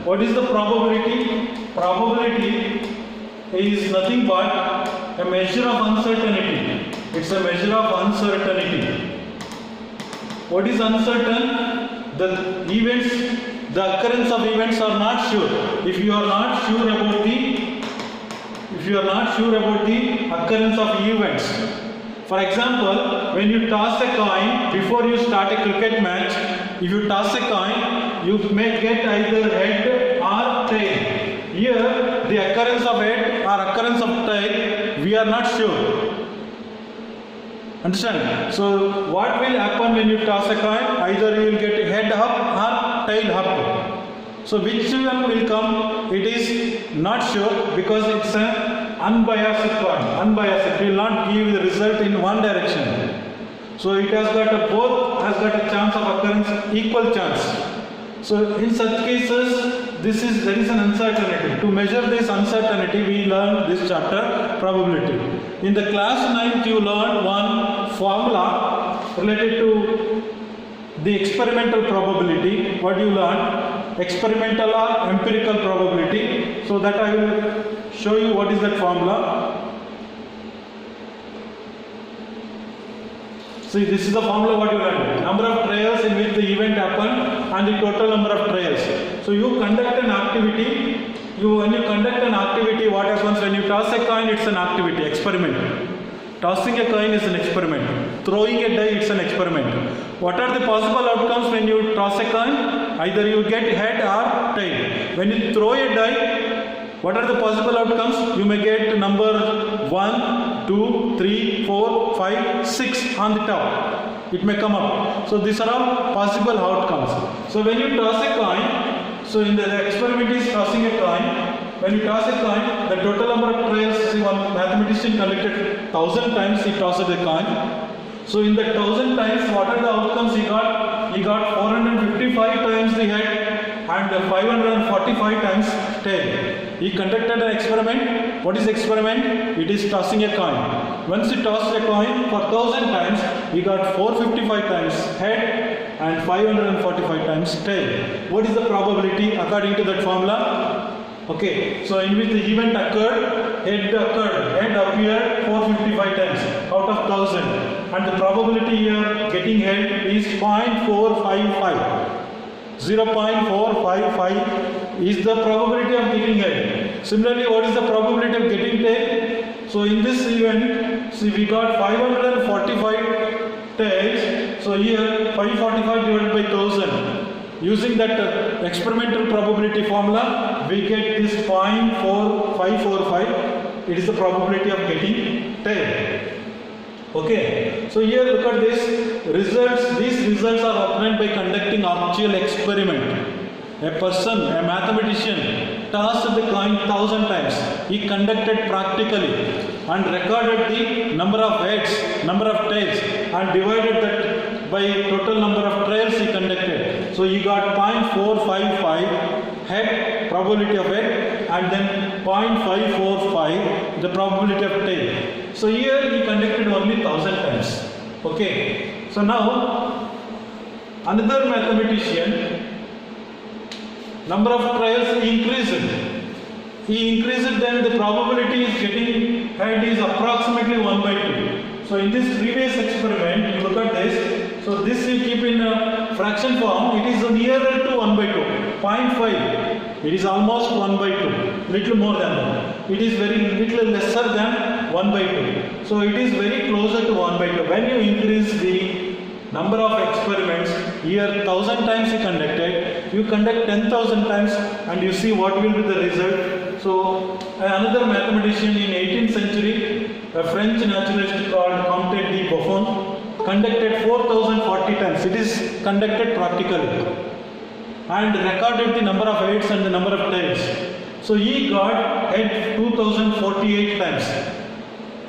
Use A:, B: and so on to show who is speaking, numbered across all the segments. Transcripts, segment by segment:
A: What is the probability? Probability is nothing but a measure of uncertainty. It's a measure of uncertainty. What is uncertain? The events, the occurrence of events are not sure. If you are not sure about the occurrence of events. For example, when you toss a coin, before you start a cricket match, if you toss a coin, you may get either head or tail. Here, the occurrence of head or occurrence of tail, we are not sure. Understand? So, what will happen when you toss a coin? Either you will get head up or tail up. So, which one will come? It is not sure because it's an unbiased coin. Unbiased. It will not give the result in one direction. So, it has got both has got a chance of occurrence, equal chance. So, in such cases, there is an uncertainty. To measure this uncertainty, we learn this chapter, probability. In the class 9th, you learned one formula related to the experimental probability. What you learned? Experimental or empirical probability. So that I will show you what is that formula. See, this is the formula what you learned. Number of trials in which the event happened and the total number of trials. So you conduct an activity. When you conduct an activity, what happens when you toss a coin? It's an activity, experiment. Tossing a coin is an experiment. Throwing a die, it's an experiment. What are the possible outcomes when you toss a coin? Either you get head or tail. When you throw a die, what are the possible outcomes? You may get number 1, 2, 3, 4, 5, 6 on the top. It may come up. So these are all possible outcomes. So when you toss a coin, so in the experiment is tossing a coin. When you toss a coin, the total number of trials, see, one mathematician conducted 1000 times he tossed the coin. So in the 1000 times, what are the outcomes he got? He got 455 times the head and 545 times tail. He conducted an experiment. What is experiment? It is tossing a coin. Once he tossed a coin for 1000 times, he got 455 times head and 545 times tail. What is the probability according to that formula? Okay, so in which the event occurred, head appeared 455 times out of 1000, and the probability here getting head is 0.455. 0.455 is the probability of getting head. Similarly, what is the probability of getting tail? So in this event, see, we got 545 tails. So here 545 divided by 1000. Using that experimental probability formula, we get this 0.4545. It is the probability of getting tail. Okay. So here look at this results. These results are obtained by conducting actual experiment. A person, a mathematician, tossed the coin 1000 times. He conducted practically and recorded the number of heads, number of tails, and divided that by total number of trials he conducted. So he got 0.455 head, probability of head, and then 0.545 the probability of tail. So here he conducted only 1000 times. Okay. So now another mathematician, number of trials increased. He increased, then the probability is getting head is approximately 1 by 2. So in this previous experiment, you look at this. So this you keep in a fraction form. It is nearer to 1 by 2, 0.5. It is almost 1 by 2, little more than that. It is very little lesser than 1 by 2. So it is very closer to 1 by 2. When you increase the number of experiments, here 1000 times you conducted, you conduct 10,000 times and you see what will be the result. So another mathematician in 18th century, a French naturalist called Comte de Buffon, conducted 4040 times. It is conducted practically and recorded the number of heads and the number of tails. So he got head 2048 times.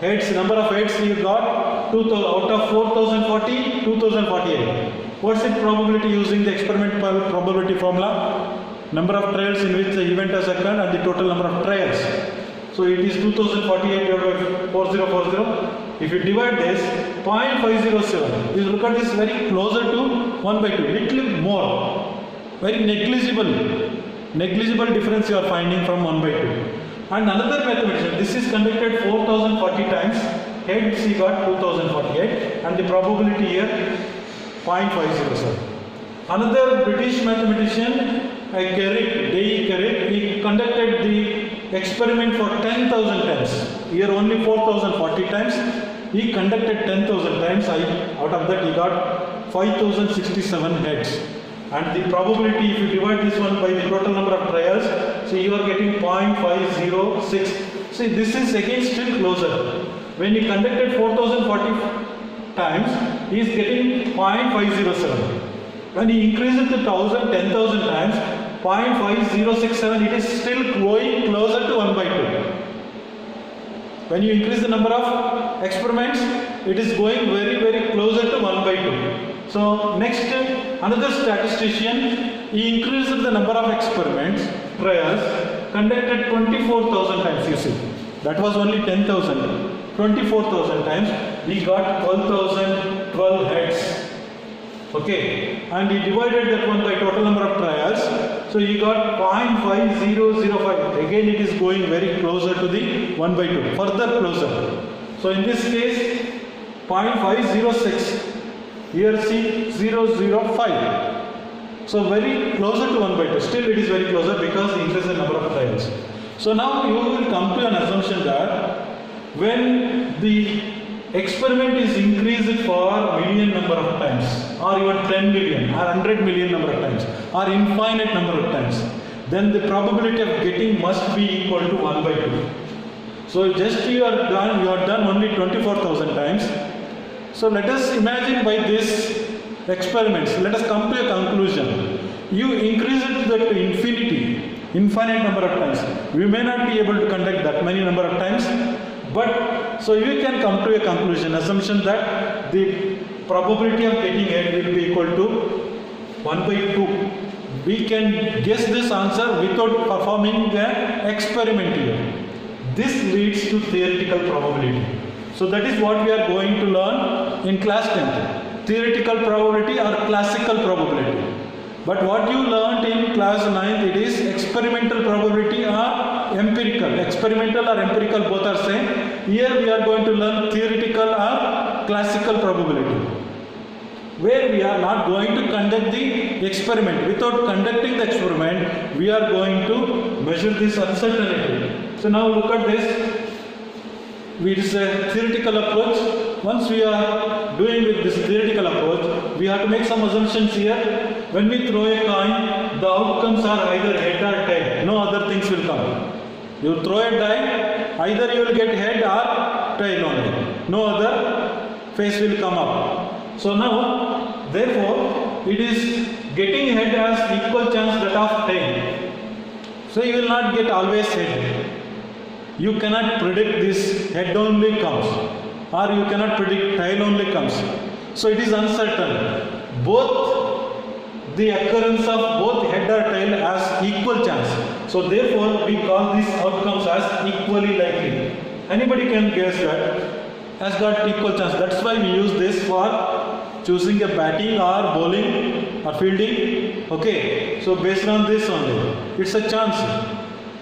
A: Heads, number of heads he got 2000 out of 4040, 2048. What's the probability using the experimental probability formula? Number of trials in which the event has occurred and the total number of trials. So it is 2048 divided by 4040. If you divide this, 0.507. You look at this, very closer to 1 by 2, little more, very negligible. Negligible difference you are finding from 1 by 2. And another mathematician, this is conducted 4040 times, heads he got 2048, and the probability here 0.507. Another British mathematician, Carrick, he conducted the experiment for 10,000 times. Here only 4040 times. He conducted 10,000 times. Out of that he got 5067 heads. And the probability, if you divide this one by the total number of trials, so you are getting 0.506. See, this is again still closer. When he conducted 4040 times, he is getting 0.507. When he increased it to 10,000 times, 0.5067, it is still going closer to 1 by 2. When you increase the number of experiments, it is going very closer to 1 by 2. So next, another statistician, he increased the number of experiments, trials, conducted 24,000 times, you see. That was only 10,000. 24,000 times, he got 12,012 heads. Okay, and he divided that one by total number of trials, so he got 0.5005. Again it is going very closer to the 1 by 2, further closer. So in this case 0.506, here see 005. So very closer to 1 by 2, still it is very closer because he increased the number of trials. So now you will come to an assumption that when the experiment is increased for million number of times, or even 10 million or 100 million number of times, or infinite number of times, then the probability of getting must be equal to 1 by 2. So just you are done only 24,000 times. So let us imagine by this experiments, let us come to a conclusion. You increase it to infinite number of times. We may not be able to conduct that many number of times, but so you can come to a conclusion, assumption that the probability of getting it will be equal to 1 by 2. We can guess this answer without performing an experiment here. This leads to theoretical probability. So that is what we are going to learn in class 10th. Theoretical probability or classical probability. But what you learned in class 9th, it is experimental probability or empirical. Experimental or empirical both are same. Here we are going to learn theoretical or classical probability, where we are not going to conduct the experiment. Without conducting the experiment, we are going to measure this uncertainty. So now look at this. It is a theoretical approach. Once we are doing with this theoretical approach, we have to make some assumptions here. When we throw a coin, the outcomes are either head or tail. No other things will come. You throw a die, either you will get head or tail only. No other face will come up. So now, therefore, it is getting head has equal chance that of tail. So you will not get always head. You cannot predict this head only comes, or you cannot predict tail only comes. So it is uncertain. Both the occurrence of both head or tail has equal chance. So therefore we call these outcomes as equally likely. Anybody can guess that has got equal chance. That's why we use this for choosing a batting or bowling or fielding. Okay, so based on this only, it's a chance.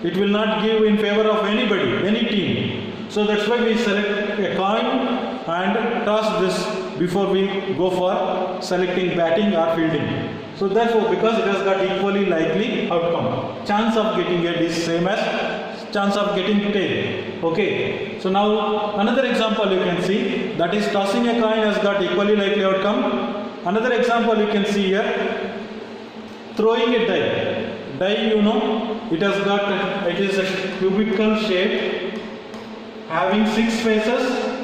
A: It will not give in favor of anybody, any team. So that's why we select a coin and toss this before we go for selecting batting or fielding. So therefore, because it has got equally likely outcome, chance of getting it is same as chance of getting tail. Okay. So now another example you can see, that is tossing a coin has got equally likely outcome. Another example you can see here, throwing a die. Die, you know, it is a cubical shape having 6 faces.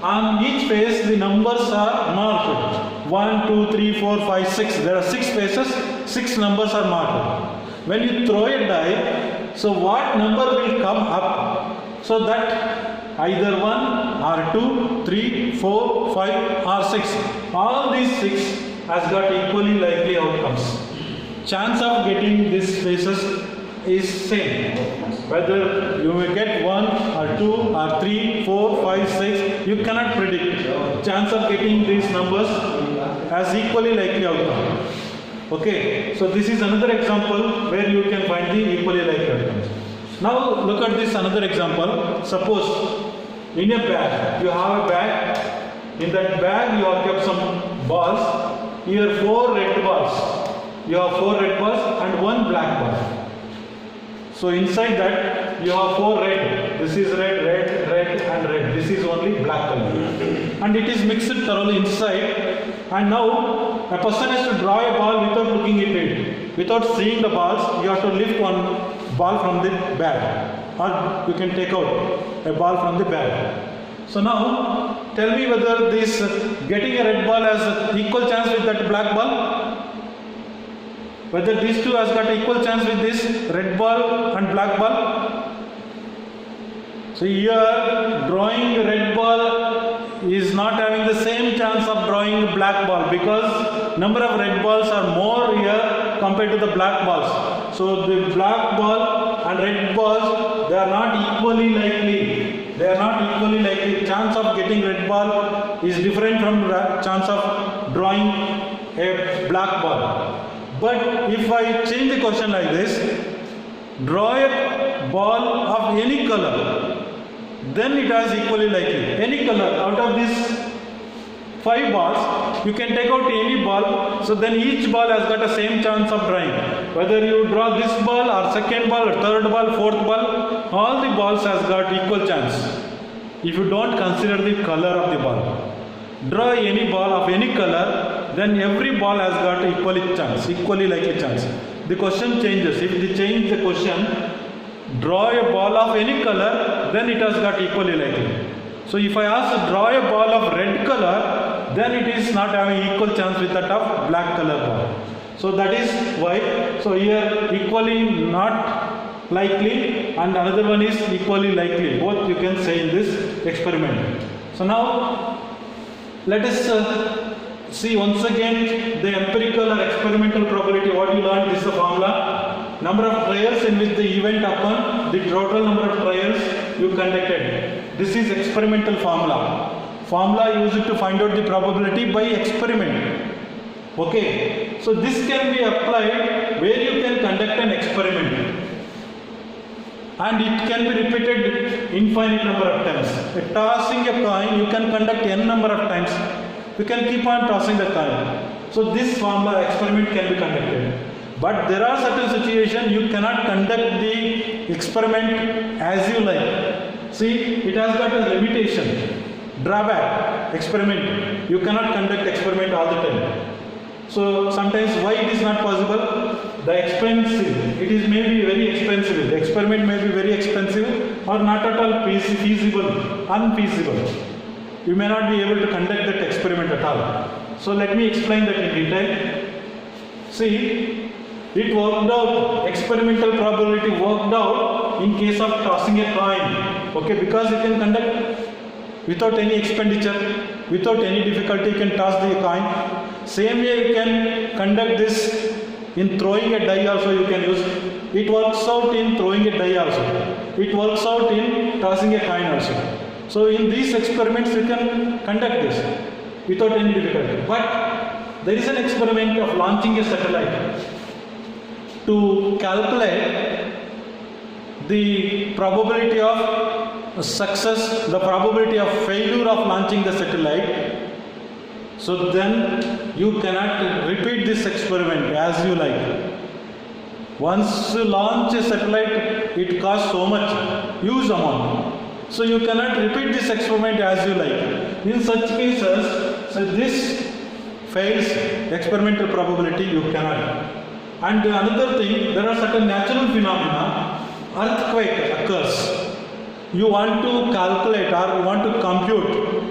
A: On each face the numbers are marked. 1, 2, 3, 4, 5, 6. There are 6 faces, 6 numbers are marked. When you throw a die, so what number will come up? So that either 1 or 2, 3, 4, 5 or 6. All these 6 has got equally likely outcomes. Chance of getting these faces is same. Whether you will get 1 or 2 or 3, 4, 5, 6, you cannot predict. Chance of getting these numbers has equally likely outcome. Okay, so this is another example where you can find the equally likely outcomes. Now look at this another example. Suppose in a bag, you have a bag. In that bag you have kept some balls. Here 4 red balls. You have 4 red balls and 1 black ball. So inside that you have 4 red. This is red, red, red and red. This is only black color. And it is mixed thoroughly inside. And now a person has to draw a ball without looking at it. Without seeing the balls, you have to lift one ball from the bag. Or you can take out a ball from the bag. So now tell me whether this getting a red ball has equal chance with that black ball. Whether these two has got equal chance with this red ball and black ball. So here drawing red ball is not having the same chance of drawing black ball because number of red balls are more here compared to the black balls. So the black ball and red balls, they are not equally likely. They are not equally likely. Chance of getting red ball is different from chance of drawing a black ball. But if I change the question like this, draw a ball of any color, then it has equally likely. Any color out of these 5 balls, you can take out any ball, so then each ball has got the same chance of drawing. Whether you draw this ball or second ball or third ball, fourth ball, all the balls has got equal chance. If you don't consider the color of the ball, draw any ball of any color, then every ball has got equally likely chance. The question changes. If they change the question, draw a ball of any color, then it has got equally likely. So if I ask to draw a ball of red color, then it is not having equal chance with that of black color ball. So that is why. So here equally not likely and another one is equally likely. Both you can say in this experiment. So now let us see once again the empirical or experimental probability. What you learned, this is the formula. Number of trials in which the event occurred, the total number of trials you conducted. This is experimental formula. Formula used to find out the probability by experiment. Okay, so this can be applied where you can conduct an experiment. And it can be repeated infinite number of times. Tossing a coin, you can conduct n number of times. You can keep on tossing the coin. So this formula experiment can be conducted. But there are certain situations you cannot conduct the experiment as you like. See, it has got a limitation, drawback, experiment. You cannot conduct experiment all the time. So sometimes why it is not possible? The expensive, it is maybe very expensive. The experiment may be very expensive or not at all feasible, unfeasible. You may not be able to conduct that experiment at all. So let me explain that in detail. See, it worked out, experimental probability worked out in case of tossing a coin. Okay, because you can conduct without any expenditure, without any difficulty, you can toss the coin. Same way you can conduct this in throwing a die also you can use. It works out in throwing a die also. It works out in tossing a coin also. So in these experiments you can conduct this without any difficulty. But there is an experiment of launching a satellite to calculate the probability of success, the probability of failure of launching the satellite. So then you cannot repeat this experiment as you like. Once you launch a satellite, it costs so much, huge amount. So you cannot repeat this experiment as you like. In such cases, so this fails, experimental probability you cannot. And another thing, there are certain natural phenomena, earthquake occurs. You want to calculate or you want to compute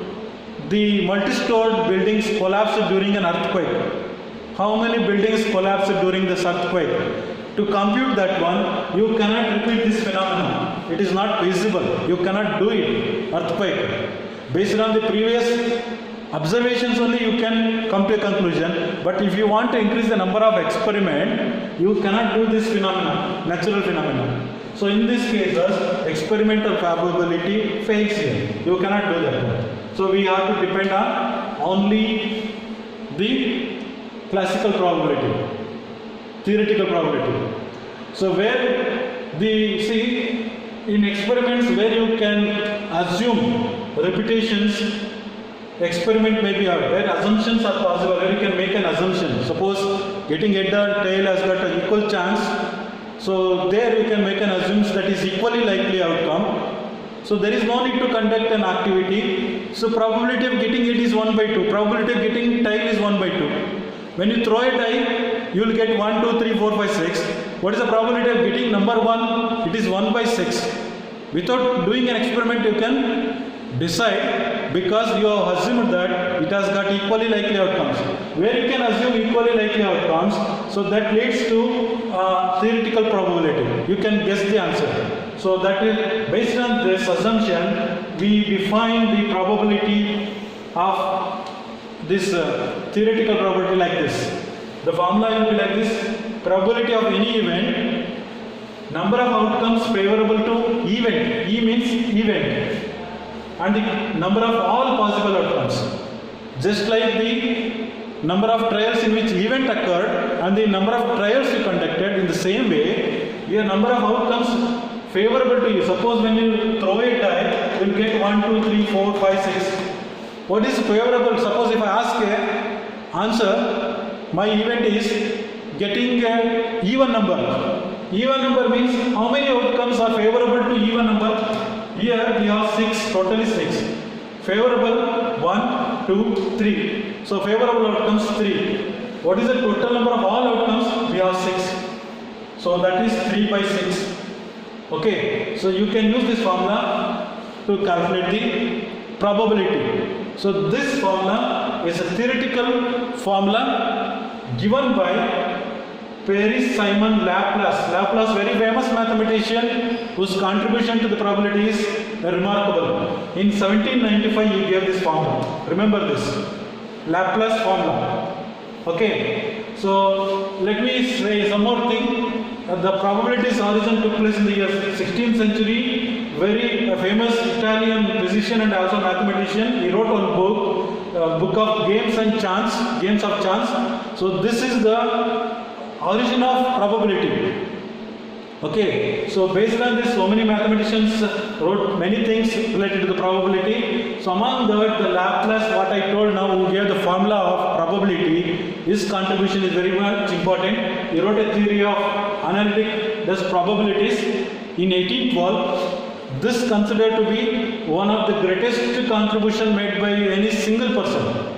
A: the multi-stored buildings collapsed during an earthquake. How many buildings collapsed during this earthquake? To compute that one, you cannot repeat this phenomenon. It is not feasible. You cannot do it. Earthquake. Based on the previous observations only you can come to a conclusion. But if you want to increase the number of experiment, you cannot do this phenomenon, natural phenomenon. So in these cases, experimental probability fails here. You cannot do that. So we have to depend on only the classical probability. theoretical probability. So where see in experiments where you can assume repetitions, experiment may be hard, where assumptions are possible, where you can make an assumption. Suppose getting head or tail has got an equal chance, so there you can make an assumption that is equally likely outcome. So there is no need to conduct an activity. So probability of getting it is 1 by 2. Probability of getting tail is 1 by 2. When you throw a die, you will get 1, 2, 3, 4, 5, 6. What is the probability of getting number 1? It is 1 by 6. Without doing an experiment, you can decide because you have assumed that it has got equally likely outcomes. Where you can assume equally likely outcomes, so that leads to theoretical probability. You can guess the answer. So that is based on this assumption, we define the probability of this theoretical probability like this. The formula will be like this: probability of any event, number of outcomes favorable to event. E means event, and the number of all possible outcomes. Just like the number of trials in which event occurred and the number of trials you conducted, in the same way, your number of outcomes favorable to you. Suppose when you throw a die, you will get 1, 2, 3, 4, 5, 6. What is favorable? Suppose if I ask a answer, my event is getting an even number. Even number means how many outcomes are favorable to even number? Here we have 6, totally 6. Favorable 1, 2, 3. So favorable outcomes 3. What is the total number of all outcomes? We have 6. So that is 3 by 6. Okay, so you can use this formula to calculate the probability. So this formula is a theoretical formula given by Parris-Simon Laplace. Laplace, very famous mathematician whose contribution to the probability is remarkable. In 1795 he gave this formula. Remember this, Laplace formula. Okay, so let me say some more thing. The probability's origin took place in the year 16th century. Very famous Italian physician and also mathematician. He wrote one book of games of chance. So this is the origin of probability. Okay, so based on this, so many mathematicians wrote many things related to the probability. So among that, the Laplace, what I told now, who gave the formula of probability, his contribution is very much important. He wrote a theory of analytic probabilities in 1812. This considered to be one of the greatest contribution made by any single person.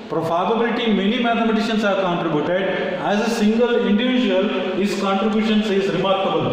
A: Probability, many mathematicians have contributed. As a single individual, his contributions is remarkable.